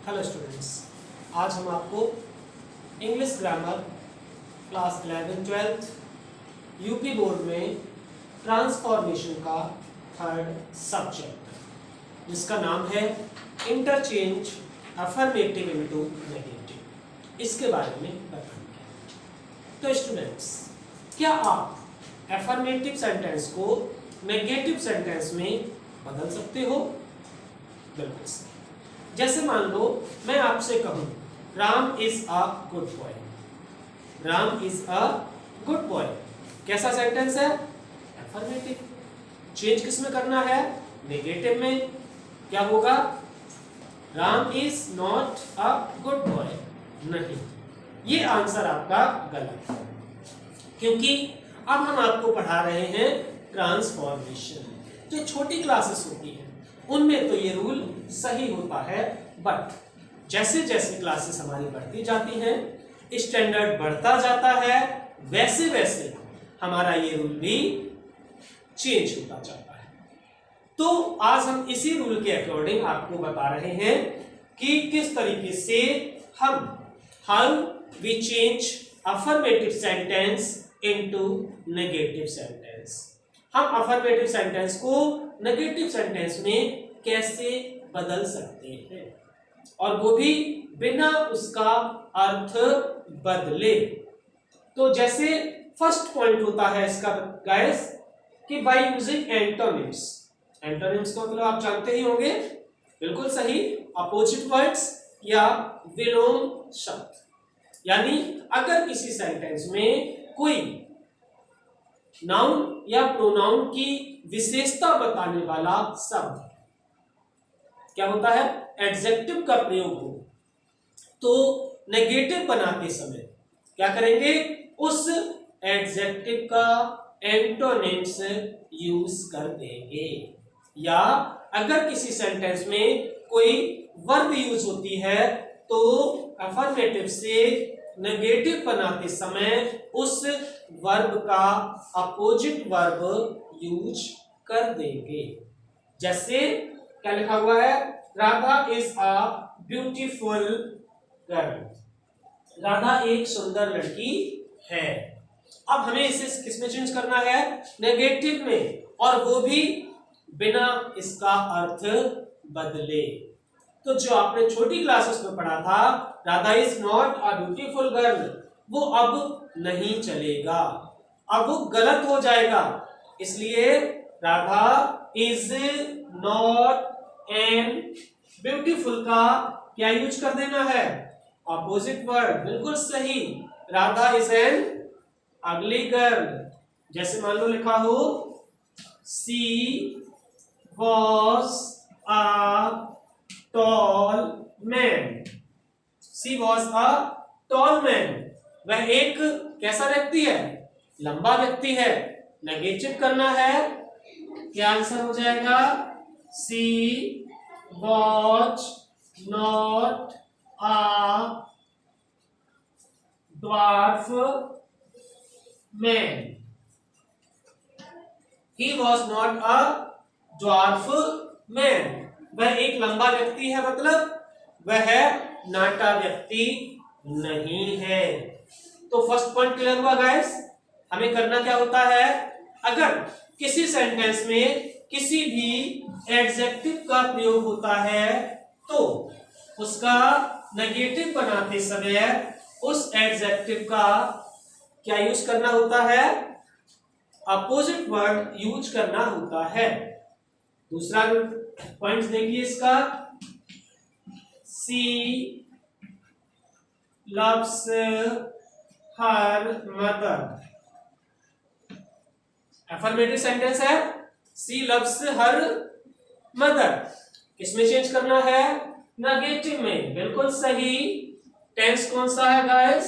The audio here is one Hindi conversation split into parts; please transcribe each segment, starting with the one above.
हेलो स्टूडेंट्स, आज हम आपको English grammar class 11-12 UP board में ट्रांसफॉर्मेशन का थर्ड सब्जेक्ट जिसका नाम है इंटरचेंज अफर्मेटिव इनटू नेगेटिव, इसके बारे में बताएंगे। तो स्टूडेंट्स, क्या आप अफर्मेटिव सेंटेंस को नेगेटिव सेंटेंस में बदल सकते हो? बिल्कुल सही। जैसे मान लो मैं आपसे कहूं Ram is a good boy. Ram is a good boy कैसा सेंटेंस है? अफर्मेटिव। चेंज किस में करना है? नेगेटिव में। क्या होगा? Ram is not a good boy. नहीं, ये आंसर आपका गलत है, क्योंकि अब हम आपको पढ़ा रहे हैं ट्रांसफॉर्मेशन। जो छोटी क्लासेस होती है उनमें तो ये रूल सही होता है, बट जैसे जैसे क्लासेस हमारी बढ़ती जाती हैं, स्टैंडर्ड बढ़ता जाता है, वैसे वैसे हमारा ये रूल भी चेंज होता जाता है। तो आज हम इसी रूल के अकॉर्डिंग आपको बता रहे हैं कि किस तरीके से हम how we change affirmative sentence into negative sentence. हम अफर्मेटिव सेंटेंस को नेगेटिव सेंटेंस में कैसे बदल सकते हैं, और वो भी बिना उसका अर्थ बदले। तो जैसे फर्स्ट पॉइंट होता है इसका गाइस कि बाय यूजिंग एंटोनिम्स। एंटोनिम्स का मतलब आप जानते ही होंगे, बिल्कुल सही, अपोजिट वर्ड्स या विलोम शब्द। यानी अगर किसी सेंटेंस में कोई नाउन या प्रोनाउन की विशेषता बताने वाला शब्द क्या होता है, एडजेक्टिव का प्रयोग हो, तो नेगेटिव बनाते समय क्या करेंगे? उस एडजेक्टिव का एंटोनिम्स यूज कर देंगे। या अगर किसी सेंटेंस में कोई वर्ब यूज होती है तो अफर्मेटिव से नेगेटिव बनाते समय उस वर्ब का अपोजिट वर्ब यूज कर देंगे। जैसे क्या लिखा हुआ है? Radha is a beautiful girl. Radha एक सुंदर लड़की है। अब हमें इसे किसमें चेंज करना है? नेगेटिव में, और वो भी बिना इसका अर्थ बदले। तो जो आपने छोटी क्लासेस में पढ़ा था Radha is not a beautiful girl, वो अब नहीं चलेगा, अब वो गलत हो जाएगा। इसलिए Radha is not an beautiful का क्या यूज कर देना है? Opposite word. बिल्कुल सही, Radha is an ugly girl. जैसे मान लो लिखा हो she was a tall man. She was a tall man, वह एक कैसा व्यक्ति है? लंबा व्यक्ति है। नेगेटिव करना है, क्या आंसर हो जाएगा? She was not a dwarf man. He was not a dwarf man, वह एक लंबा व्यक्ति है, मतलब वह नाटा व्यक्ति नहीं है। तो फर्स्ट पॉइंट क्लियर हुआ गाइस। हमें करना क्या होता है? अगर किसी सेंटेंस में किसी भी एडजेक्टिव का प्रयोग होता है तो उसका नेगेटिव बनाते समय उस एडजेक्टिव का क्या यूज करना होता है? अपोजिट वर्ड यूज करना होता है। दूसरा पॉइंट देखिए इसका, she loves her mother. Affirmative sentence है, सी लव्स हर मदर। किसमें चेंज करना है? नेगेटिव में। बिल्कुल सही। टेंस कौन सा है गाइस?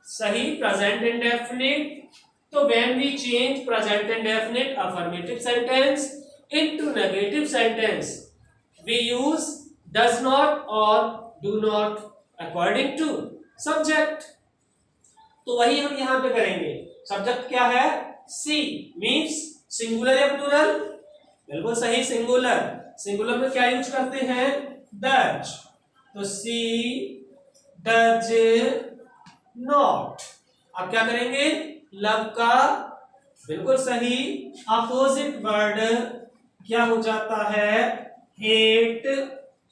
सही, प्रेजेंट इंडेफिनिट। तो when we change present indefinite affirmative sentence into negative sentence we use does not or do not according to subject। तो वही हम यहां पे करेंगे। सब्जेक्ट क्या है? सी मीन्स सिंगुलर या प्लूरल? बिल्कुल सही, सिंगुलर। सिंगुलर में क्या यूज करते हैं? डज। तो सी डज नॉट। अब क्या करेंगे, लव का बिल्कुल सही अपोजिट वर्ड क्या हो जाता है, hate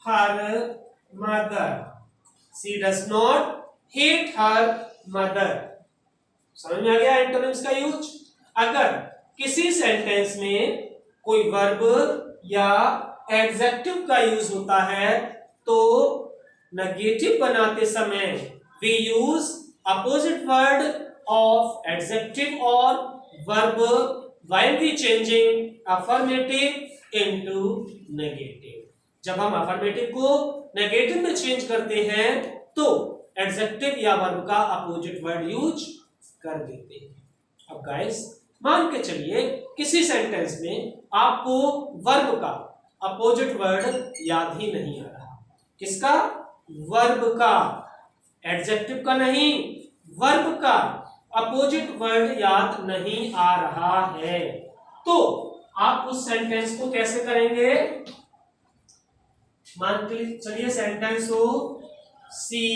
her mother. She does not hate her mother. समझ में आ गया एंटोनिम्स का यूज। अगर किसी सेंटेंस में कोई वर्ब या एडजेक्टिव का यूज होता है तो नेगेटिव बनाते समय we use opposite word of adjective और verb while we changing affirmative into negative. जब हम अफर्मेटिव को नेगेटिव में चेंज करते हैं तो एडजेक्टिव या वर्ब का अपोजिट वर्ड यूज कर देते हैं। अब गाइस मान के चलिए किसी सेंटेंस में आपको वर्ब का अपोजिट वर्ड याद ही नहीं आ रहा। किसका, वर्ब का, एडजेक्टिव का नहीं, वर्ब का अपोजिट वर्ड याद नहीं आ रहा है, तो आप उस सेंटेंस को कैसे करेंगे। मान के चलिए सेंटेंस हो सी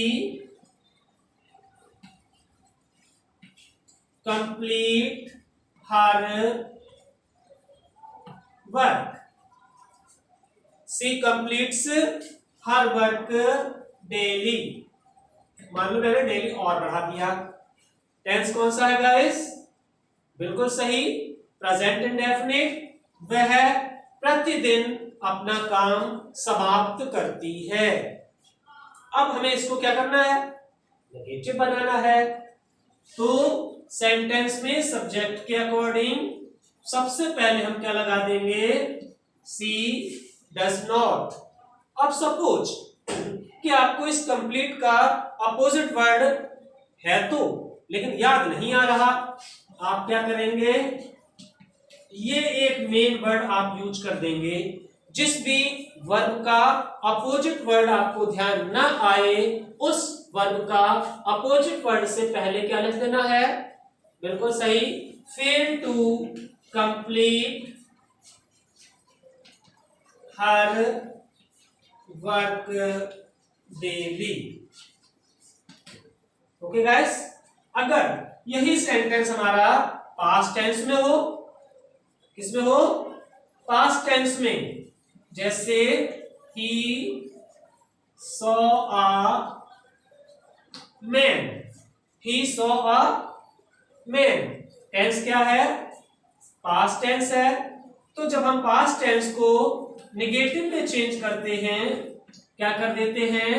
कंप्लीट हर वर्क। सी कंप्लीट्स हर वर्क डेली। मान लो मैंने डेली और बढ़ा दिया। टेंस कौन सा है गाइस, बिल्कुल सही प्रेजेंट इंडेफिनिट। वह प्रतिदिन अपना काम समाप्त करती है। अब हमें इसको क्या करना है, नेगेटिव बनाना है। तो सेंटेंस में सब्जेक्ट के अकॉर्डिंग सबसे पहले हम क्या लगा देंगे, सी डज नॉट। अब सपोज कि आपको इस कंप्लीट का अपोजिट वर्ड है तो लेकिन याद नहीं आ रहा, आप क्या करेंगे, ये एक मेन वर्ड आप यूज कर देंगे। जिस भी वर्ब का अपोजिट वर्ड आपको ध्यान ना आए उस वर्ब का अपोजिट वर्ड से पहले क्या लिख देना है, बिल्कुल सही, fail to complete her work daily. Okay guys, अगर यही सेंटेंस हमारा पास्ट टेंस में हो, किसमें हो, पास्ट टेंस में, जैसे he saw a man, he saw a man, tense क्या है, पास्ट टेंस है। तो जब हम पास्ट टेंस को निगेटिव में चेंज करते हैं क्या कर देते हैं,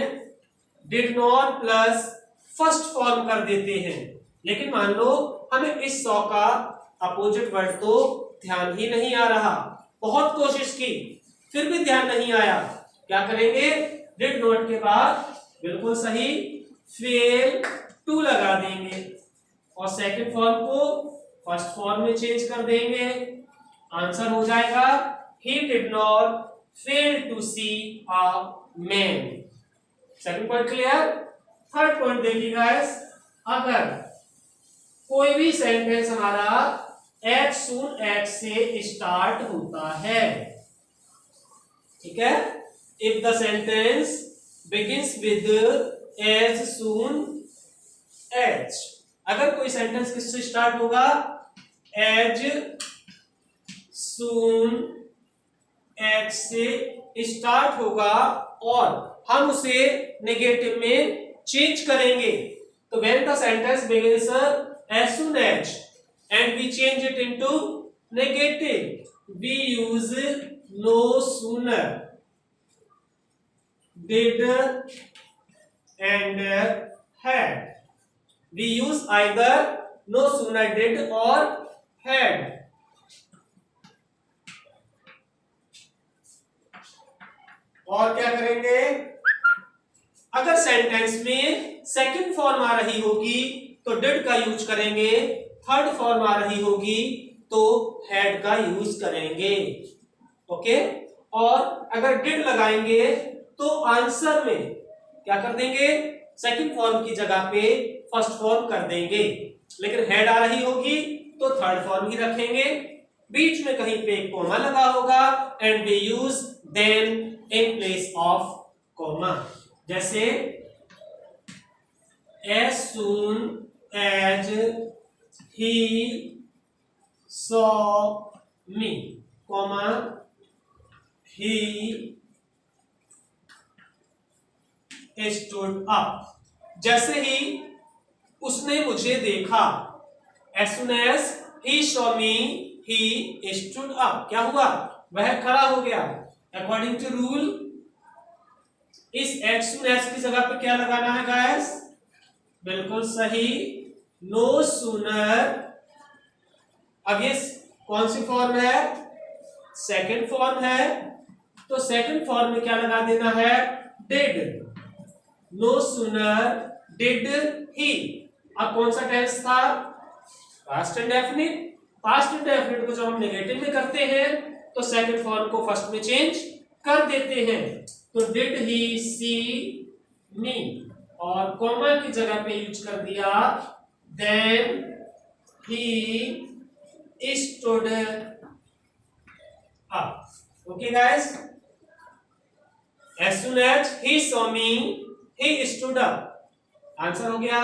did not plus first form कर देते हैं। लेकिन मान लो हमें इस सॉ का अपोजिट वर्ड तो ध्यान ही नहीं आ रहा, बहुत कोशिश की फिर भी ध्यान नहीं आया, क्या करेंगे, डिड नॉट के बाद बिल्कुल सही फेल टू लगा देंगे और सेकंड फॉर्म को फर्स्ट फॉर्म में चेंज कर देंगे। आंसर हो जाएगा he did not fail to see a man. Second point clear. Third point देखिए गाइस, अगर कोई भी सेंटेंस हमारा एज सून एज से स्टार्ट होता है, ठीक है, if the sentence begins with as soon as, अगर कोई सेंटेंस किससे स्टार्ट होगा, एज सून एज से स्टार्ट होगा और हम उसे नेगेटिव में चेंज करेंगे, तो when the sentence begins as soon as and we change it into negative, we use no sooner, did and had. We use either no sooner did or had. और क्या करेंगे, अगर सेंटेंस में सेकंड फॉर्म आ रही होगी तो डिड का यूज करेंगे, थर्ड फॉर्म आ रही होगी तो हैड का यूज करेंगे। ओके, और अगर डिड लगाएंगे तो आंसर में क्या कर देंगे, सेकंड फॉर्म की जगह पे फर्स्ट फॉर्म कर देंगे। लेकिन हैड आ रही होगी तो थर्ड फॉर्म ही रखेंगे, बीच में कहीं पे कोमा लगा होगा and we use then in place of comma. जैसे as soon as he saw me, comma he stood up, जैसे ही उसने मुझे देखा, as soon as he saw me he stood up, क्या हुआ, वह खड़ा हो गया। अकॉर्डिंग टू रूल इस as soon as की जगह पे क्या लगाना है गाइस, बिल्कुल सही, नो सूनर। अब ये कौन सी फॉर्म है, सेकंड फॉर्म है, तो सेकंड फॉर्म में क्या लगा देना है, did, no sooner did he. अब कौन सा टेंस था, पास्ट इंडेफिनिट। पास्ट इंडेफिनिट को जब हम नेगेटिव में करते हैं तो सेकंड फॉर्म को फर्स्ट में चेंज कर देते हैं। तो डिड ही सी मी, और कॉमा की जगह पे यूज कर दिया then he stood up. Okay guys, as soon as he saw me he stood up, answer हो गया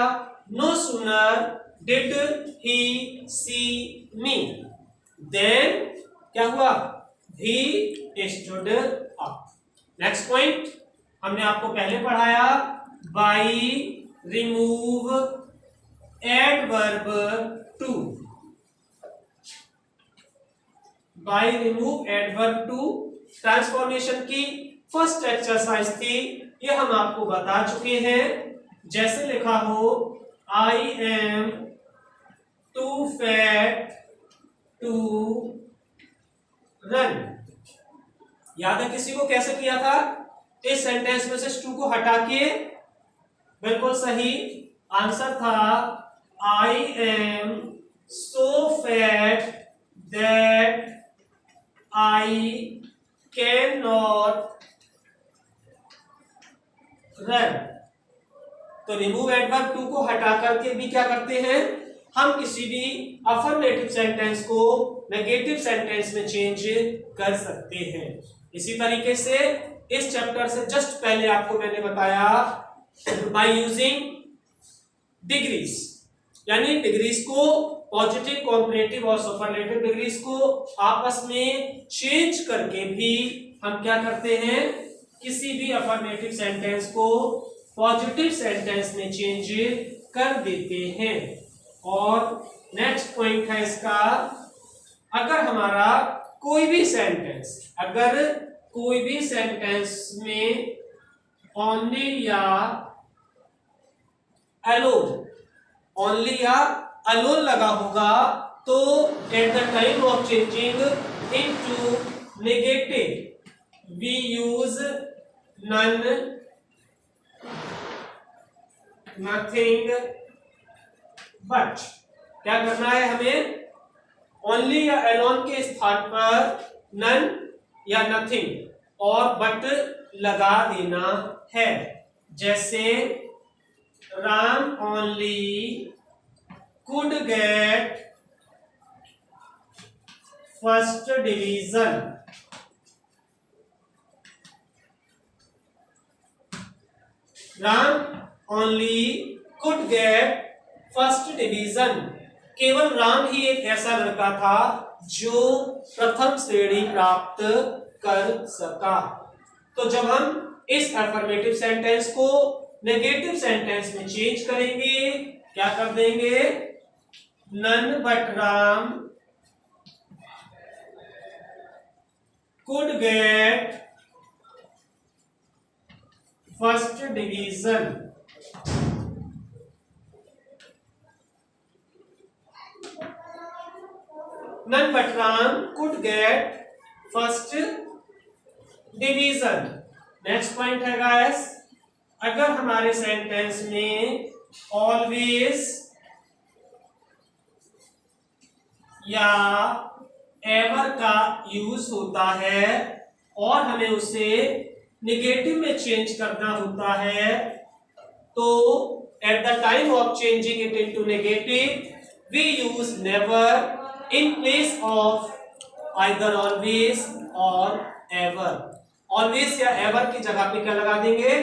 no sooner did he see me then क्या हुआ, he stood up। Next point हमने आपको पहले पढ़ाया, by remove adverb to, by remove adverb to transformation की फर्स्ट एक्सरसाइज थी, ये हम आपको बता चुके हैं। जैसे लिखा हो I am too fat to run, याद है किसी को कैसे किया था, इस सेंटेंस में से टू को हटा के, बिल्कुल सही आंसर था I am so fat that I can not run. तो रिमूव एडवर्ब टू को हटा करके भी क्या करते हैं, हम किसी भी अफर्मेटिव सेंटेंस को नेगेटिव सेंटेंस में चेंज कर सकते हैं। इसी तरीके से इस चैप्टर से जस्ट पहले आपको मैंने बताया बाय यूजिंग डिग्रीज, यानी डिग्रीज को पॉजिटिव, कॉम्परेटिव और सुपरलेटिव डिग्रीज को आपस में चेंज करके भी हम क्या करते हैं, किसी भी अफर्मेटिव सेंटेंस को पॉजिटिव सेंटेंस में चेंज कर देते हैं। और नेक्स्ट पॉइंट है इसका, अगर हमारा कोई भी सेंटेंस, अगर कोई भी सेंटेंस में ओनली या अलोन, ओनली या अलोन लगा होगा, तो at the time of changing into negative we use none, nothing but. क्या करना है हमें, ओनली या अलोन के स्थान पर नन या नथिंग और बट लगा देना है। जैसे Ram only could get first division, Ram only could get first division, केवल राम ही एक ऐसा लड़का था जो प्रथम श्रेणी प्राप्त कर सका। तो जब हम इस अफर्मेटिव सेंटेंस को नेगेटिव सेंटेंस में चेंज करेंगे, क्या कर देंगे, none but Ram could get first division, none but Ram could get first division। Next point है गाइस, अगर हमारे सेंटेंस में ऑलवेज या एवर का यूज होता है और हमें उसे नेगेटिव में चेंज करना होता है, तो at the time of changing it into negative we use never in place of either always और एवर। ऑलवेज या एवर की जगह पे क्या लगा देंगे,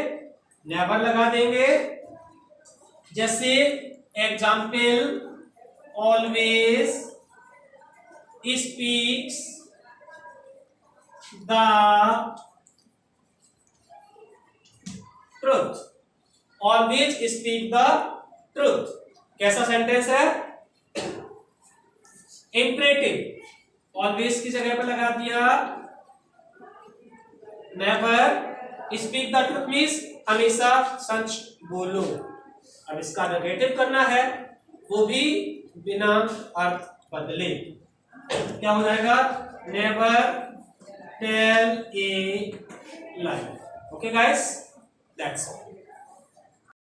नेवर लगा देंगे। जैसे example, always speaks the truth, always speak the truth. कैसा सेंटेंस है? इंपरेटिव। ऑलवेज की जगह पर लगा दिया never, speak the truth means हमेशा सच बोलो। अब इसका नेगेटिव करना है, वो भी बिना अर्थ बदले। क्या हो जाएगा? Never tell a lie. Okay guys, that's all.